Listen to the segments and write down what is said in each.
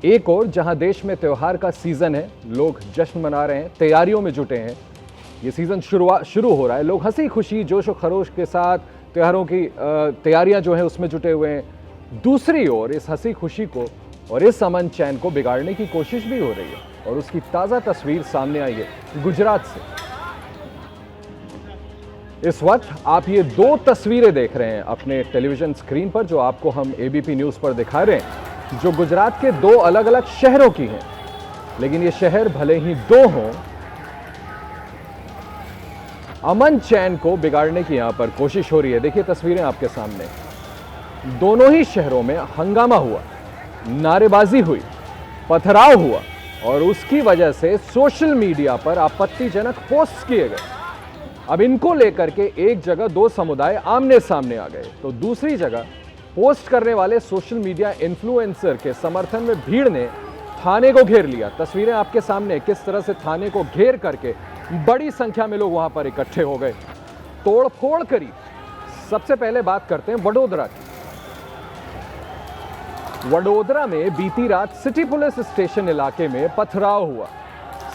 एक और जहां देश में त्योहार का सीजन है, लोग जश्न मना रहे हैं, तैयारियों में जुटे हैं। ये सीजन शुरू हो रहा है, लोग हंसी खुशी जोश और खरोश के साथ त्योहारों की तैयारियां जो है उसमें जुटे हुए हैं। दूसरी ओर इस हंसी खुशी को और इस अमन चैन को बिगाड़ने की कोशिश भी हो रही है और उसकी ताज़ा तस्वीर सामने आई है गुजरात से। इस वक्त आप ये दो तस्वीरें देख रहे हैं अपने टेलीविजन स्क्रीन पर, जो आपको हम एबीपी न्यूज़ पर दिखा रहे हैं, जो गुजरात के दो अलग अलग शहरों की हैं। लेकिन ये शहर भले ही दो हों, अमन चैन को बिगाड़ने की यहां पर कोशिश हो रही है। देखिए तस्वीरें आपके सामने, दोनों ही शहरों में हंगामा हुआ, नारेबाजी हुई, पथराव हुआ और उसकी वजह से सोशल मीडिया पर आपत्तिजनक पोस्ट किए गए। अब इनको लेकर के एक जगह दो समुदाय आमने सामने आ गए, तो दूसरी जगह पोस्ट करने वाले सोशल मीडिया इन्फ्लुएंसर के समर्थन में भीड़ ने थाने को घेर लिया। तस्वीरें आपके सामने, किस तरह से थाने को घेर करके बड़ी संख्या में लोग वहां पर इकट्ठे हो गए, तोड़फोड़ करी। सबसे पहले बात करते हैं वडोदरा की। वडोदरा में बीती रात सिटी पुलिस स्टेशन इलाके में पथराव हुआ।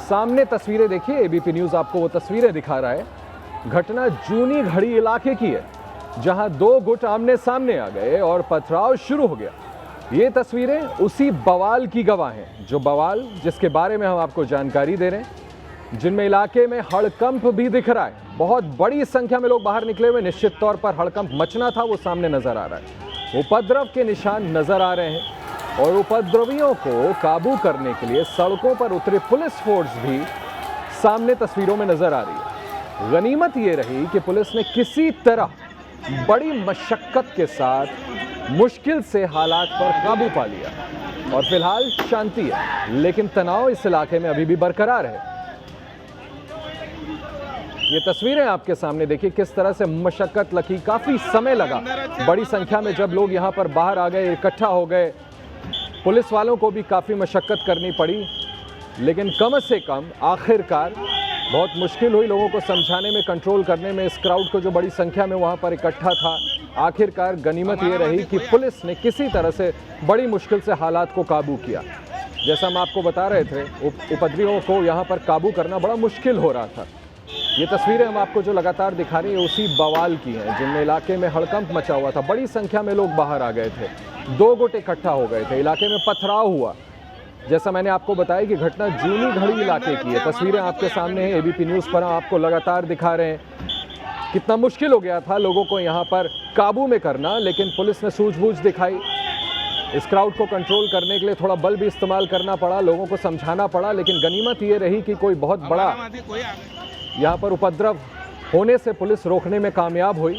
सामने तस्वीरें देखिए, एबीपी न्यूज़ आपको वो तस्वीरें दिखा रहा है। घटना जूनी घड़ी इलाके की है, जहां दो गुट आमने सामने आ गए और पथराव शुरू हो गया। ये तस्वीरें उसी बवाल की गवाह हैं, जो बवाल जिसके बारे में हम आपको जानकारी दे रहे हैं, जिनमें इलाके में हड़कंप भी दिख रहा है। बहुत बड़ी संख्या में लोग बाहर निकले हुए, निश्चित तौर पर हड़कंप मचना था वो सामने नजर आ रहा है। उपद्रव के निशान नजर आ रहे हैं और उपद्रवियों को काबू करने के लिए सड़कों पर उतरे पुलिस फोर्स भी सामने तस्वीरों में नजर आ रही है। गनीमत ये रही कि पुलिस ने किसी तरह बड़ी मशक्कत के साथ मुश्किल से हालात पर काबू पा लिया और फिलहाल शांति है, लेकिन तनाव इस इलाके में अभी भी बरकरार है। ये तस्वीरें आपके सामने देखिए, किस तरह से मशक्कत लगी, काफी समय लगा। बड़ी संख्या में जब लोग यहाँ पर बाहर आ गए, इकट्ठा हो गए, पुलिस वालों को भी काफी मशक्कत करनी पड़ी, लेकिन कम से कम आखिरकार बहुत मुश्किल हुई लोगों को समझाने में, कंट्रोल करने में इस क्राउड को जो बड़ी संख्या में वहाँ पर इकट्ठा था। आखिरकार गनीमत ये रही कि पुलिस ने किसी तरह से बड़ी मुश्किल से हालात को काबू किया। जैसा हम आपको बता रहे थे, उपद्रवियों को यहाँ पर काबू करना बड़ा मुश्किल हो रहा था। ये तस्वीरें हम आपको जो लगातार दिखा रहे हैं उसी बवाल की हैं, जिनमें इलाके में हड़कंप मचा हुआ था। बड़ी संख्या में लोग बाहर आ गए थे, दो गुट इकट्ठा हो गए थे, इलाके में पथराव हुआ। जैसा मैंने आपको बताया कि घटना जूनी घड़ी इलाके की है। तस्वीरें आपके सामने हैं, एबीपी न्यूज़ पर आपको लगातार दिखा रहे हैं। कितना मुश्किल हो गया था लोगों को यहाँ पर काबू में करना, लेकिन पुलिस ने सूझबूझ दिखाई। इस क्राउड को कंट्रोल करने के लिए थोड़ा बल भी इस्तेमाल करना पड़ा, लोगों को समझाना पड़ा, लेकिन गनीमत ये रही कि कोई बहुत बड़ा यहाँ पर उपद्रव होने से पुलिस रोकने में कामयाब हुई।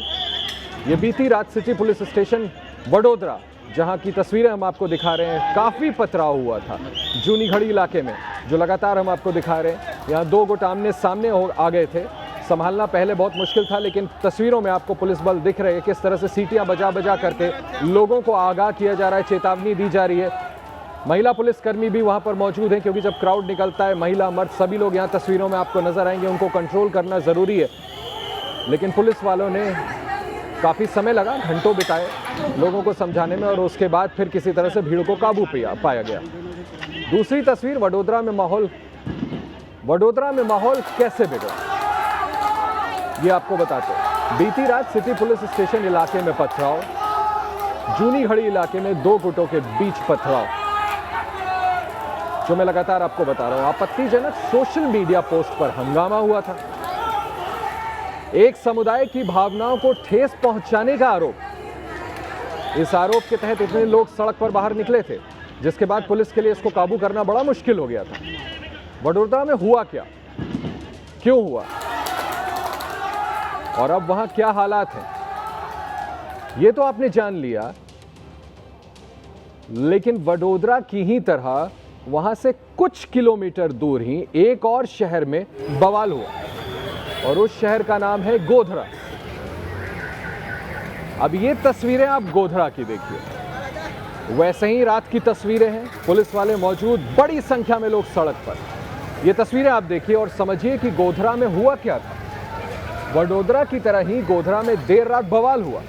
ये बीती रात सिटी पुलिस स्टेशन वडोदरा, जहाँ की तस्वीरें हम आपको दिखा रहे हैं, काफ़ी पथराव हुआ था जूनी घड़ी इलाके में, जो लगातार हम आपको दिखा रहे हैं। यहाँ दो गुट आमने सामने आ गए थे, संभालना पहले बहुत मुश्किल था, लेकिन तस्वीरों में आपको पुलिस बल दिख रहे हैं, किस तरह से सीटियाँ बजा बजा करके लोगों को आगाह किया जा रहा है, चेतावनी दी जा रही है। महिला पुलिसकर्मी भी वहाँ पर मौजूद हैं, क्योंकि जब क्राउड निकलता है, महिला मर्द सभी लोग यहाँ तस्वीरों में आपको नजर आएंगे, उनको कंट्रोल करना ज़रूरी है। लेकिन पुलिस वालों ने काफ़ी समय लगा, घंटों बिताए लोगों को समझाने में, और उसके बाद फिर किसी तरह से भीड़ को काबू पाया गया। दूसरी तस्वीर वडोदरा में माहौल कैसे बिगड़ा, ये आपको बताते हैं। बीती रात सिटी पुलिस स्टेशन इलाके में पथराव, जूनी घड़ी इलाके में दो गुटों के बीच पथराव, जो मैं लगातार आपको बता रहा हूं। आपत्तिजनक सोशल मीडिया पोस्ट पर हंगामा हुआ था। एक समुदाय की भावनाओं को ठेस पहुंचाने का आरोप। इस आरोप के तहत इतने लोग सड़क पर बाहर निकले थे, जिसके बाद पुलिस के लिए इसको काबू करना बड़ा मुश्किल हो गया था। वडोदरा में हुआ क्या, क्यों हुआ और अब वहां क्या हालात हैं, ये तो आपने जान लिया। लेकिन वडोदरा की ही तरह वहां से कुछ किलोमीटर दूर ही एक और शहर में बवाल हुआ, और उस शहर का नाम है गोधरा। अब ये तस्वीरें आप गोधरा की देखिए, वैसे ही रात की तस्वीरें हैं, पुलिस वाले मौजूद, बड़ी संख्या में लोग सड़क पर। ये तस्वीरें आप देखिए और समझिए कि गोधरा में हुआ क्या था। वडोदरा की तरह ही गोधरा में देर रात बवाल हुआ।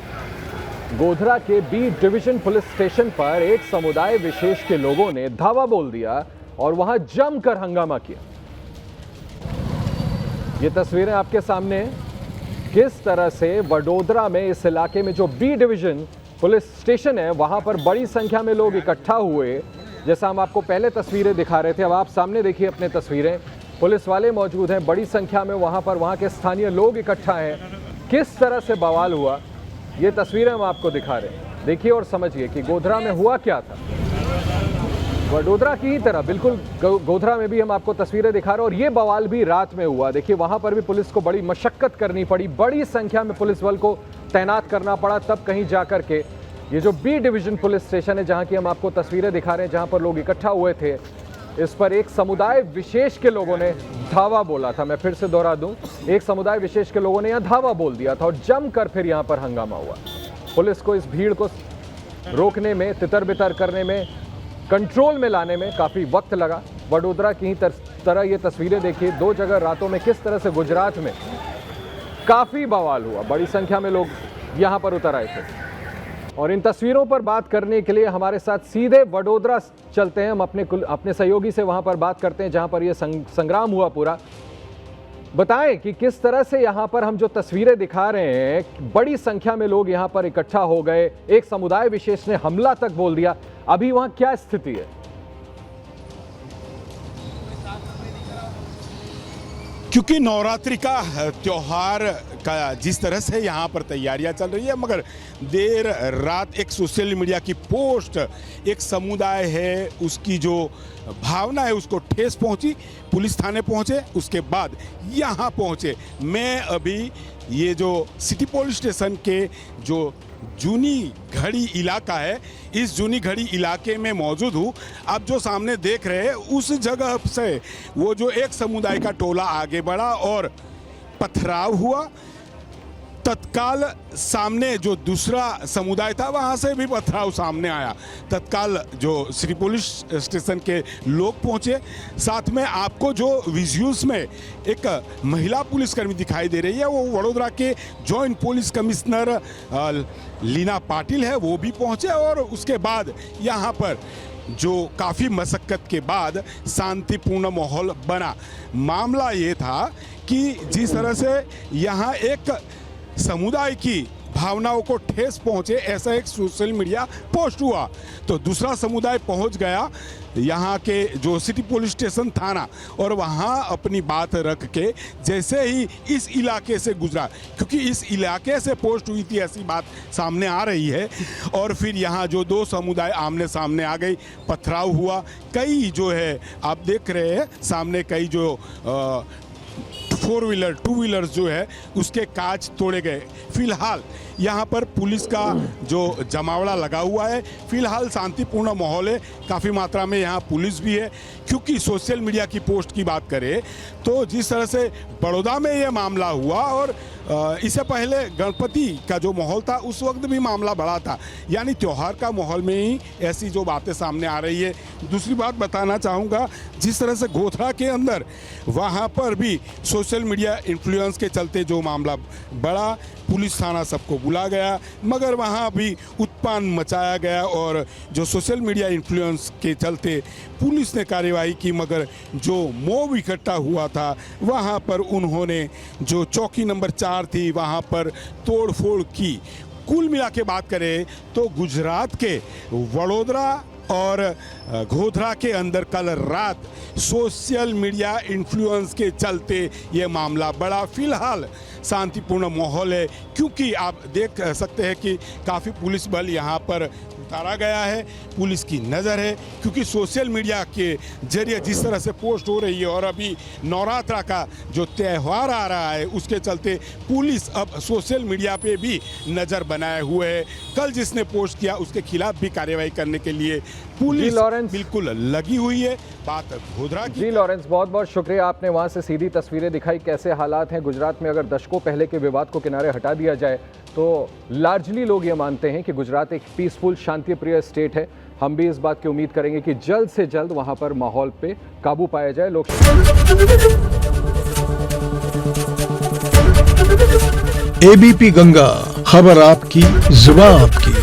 गोधरा के बी डिवीजन पुलिस स्टेशन पर एक समुदाय विशेष के लोगों ने धावा बोल दिया और वहां जमकर हंगामा किया। ये तस्वीरें आपके सामने हैं, किस तरह से वडोदरा में इस इलाके में जो बी डिवीजन पुलिस स्टेशन है वहां पर बड़ी संख्या में लोग इकट्ठा हुए। जैसा हम आपको पहले तस्वीरें दिखा रहे थे, अब आप सामने देखिए अपने तस्वीरें। पुलिस वाले मौजूद हैं, बड़ी संख्या में वहां पर वहां के स्थानीय लोग इकट्ठा हैं। किस तरह से बवाल हुआ ये तस्वीरें हम आपको दिखा रहे हैं, देखिए और समझिए कि गोधरा में हुआ क्या था। वडोदरा की ही तरह बिल्कुल गोधरा में भी हम आपको तस्वीरें दिखा रहे हैं और ये बवाल भी रात में हुआ। देखिए वहां पर भी पुलिस को बड़ी मशक्कत करनी पड़ी, बड़ी संख्या में पुलिस बल को तैनात करना पड़ा, तब कहीं जाकर के ये जो बी डिवीजन पुलिस स्टेशन है जहां की हम आपको तस्वीरें दिखा रहे हैं, जहां पर लोग इकट्ठा हुए थे, इस पर एक समुदाय विशेष के लोगों ने धावा बोला था। मैं फिर से दोहरा दूं, एक समुदाय विशेष के लोगों ने यहां धावा बोल दिया था और जमकर फिर यहां पर हंगामा हुआ। पुलिस को इस भीड़ को रोकने में, तितर बितर करने में, कंट्रोल में लाने में काफ़ी वक्त लगा। वडोदरा की ही तरह ये तस्वीरें देखिए, दो जगह रातों में किस तरह से गुजरात में काफ़ी बवाल हुआ, बड़ी संख्या में लोग यहाँ पर उतर आए थे। और इन तस्वीरों पर बात करने के लिए हमारे साथ सीधे वडोदरा चलते हैं, हम अपने सहयोगी से वहाँ पर बात करते हैं जहाँ पर ये संग्राम हुआ पूरा। बताएं कि किस तरह से यहाँ पर हम जो तस्वीरें दिखा रहे हैं, बड़ी संख्या में लोग यहाँ पर इकट्ठा हो गए, एक समुदाय विशेष ने हमला तक बोल दिया, अभी वहाँ क्या स्थिति है? क्योंकि नवरात्रि का त्योहार का जिस तरह से यहाँ पर तैयारियां चल रही है, मगर देर रात एक सोशल मीडिया की पोस्ट, एक समुदाय है उसकी जो भावना है उसको ठेस पहुंची। पुलिस थाने पहुंचे, उसके बाद यहाँ पहुंचे। मैं अभी ये जो सिटी पुलिस स्टेशन के जो जूनी घड़ी इलाका है, इस जूनी घड़ी इलाके में मौजूद हूँ। आप जो सामने देख रहे हैं उस जगह से वो जो एक समुदाय का टोला आगे बढ़ा और पथराव हुआ। तत्काल सामने जो दूसरा समुदाय था वहाँ से भी पथराव सामने आया। तत्काल जो सिटी पुलिस स्टेशन के लोग पहुँचे। साथ में आपको जो विजुअल्स में एक महिला पुलिसकर्मी दिखाई दे रही है, वो वडोदरा के joint police commissioner Leena Patil है, वो भी पहुँचे। और उसके बाद यहाँ पर जो काफ़ी मशक्क़त के बाद शांतिपूर्ण माहौल बना। मामला ये था कि जिस तरह से यहाँ एक समुदाय की भावनाओं को ठेस पहुंचे, ऐसा एक सोशल मीडिया पोस्ट हुआ, तो दूसरा समुदाय पहुंच गया यहाँ के जो सिटी पुलिस स्टेशन थाना, और वहाँ अपनी बात रख के जैसे ही इस इलाके से गुजरा, क्योंकि इस इलाके से पोस्ट हुई थी ऐसी बात सामने आ रही है, और फिर यहाँ जो दो समुदाय आमने सामने आ गई, पथराव हुआ। कई जो है आप देख रहे हैं सामने, कई जो 4 व्हीलर 2 व्हीलर्स जो है उसके कांच तोड़े गए। फिलहाल यहाँ पर पुलिस का जो जमावड़ा लगा हुआ है, फिलहाल शांतिपूर्ण माहौल है, काफ़ी मात्रा में यहाँ पुलिस भी है। क्योंकि सोशल मीडिया की पोस्ट की बात करें तो जिस तरह से बड़ौदा में ये मामला हुआ और इससे पहले गणपति का जो माहौल था उस वक्त भी मामला बड़ा था, यानी त्यौहार का माहौल में ही ऐसी जो बातें सामने आ रही है। दूसरी बात बताना चाहूँगा, जिस तरह से गोधरा के अंदर वहाँ पर भी सोशल मीडिया इन्फ्लुएंस के चलते जो मामला बड़ा, पुलिस थाना सबको बुला गया, मगर वहाँ भी उत्पान मचाया गया और जो सोशल मीडिया इन्फ्लुएंस के चलते पुलिस ने कार्यवाही की, मगर जो मॉब इकट्ठा हुआ था वहाँ पर उन्होंने जो चौकी नंबर 4 थी वहाँ पर तोड़ फोड़ की। कुल मिला के बात करें तो गुजरात के वडोदरा और गोधरा के अंदर कल रात सोशल मीडिया इन्फ्लुएंस के चलते ये मामला बढ़ा। फिलहाल शांतिपूर्ण माहौल है, क्योंकि आप देख सकते हैं कि काफ़ी पुलिस बल यहाँ पर उतारा गया है, पुलिस की नज़र है, क्योंकि सोशल मीडिया के जरिए जिस तरह से पोस्ट हो रही है और अभी नवरात्रा का जो त्यौहार आ रहा है उसके चलते पुलिस अब सोशल मीडिया पे भी नज़र बनाए हुए है। कल जिसने पोस्ट किया उसके खिलाफ भी कार्रवाई करने के लिए पुलिस बिल्कुल लगी हुई है। बात गोधरा की। जी लॉरेंस, बहुत बहुत शुक्रिया, आपने वहाँ से सीधी तस्वीरें दिखाई कैसे हालात हैं गुजरात में। अगर दशकों पहले के विवाद को किनारे हटा दिया जाए तो लार्जली लोग ये मानते हैं कि गुजरात एक पीसफुल शांतिप्रिय स्टेट है। हम भी इस बात की उम्मीद करेंगे कि जल्द से जल्द वहाँ पर माहौल पे काबू पाया जाए। लोग एबीपी गंगा खबर आपकी, जुबान आपकी।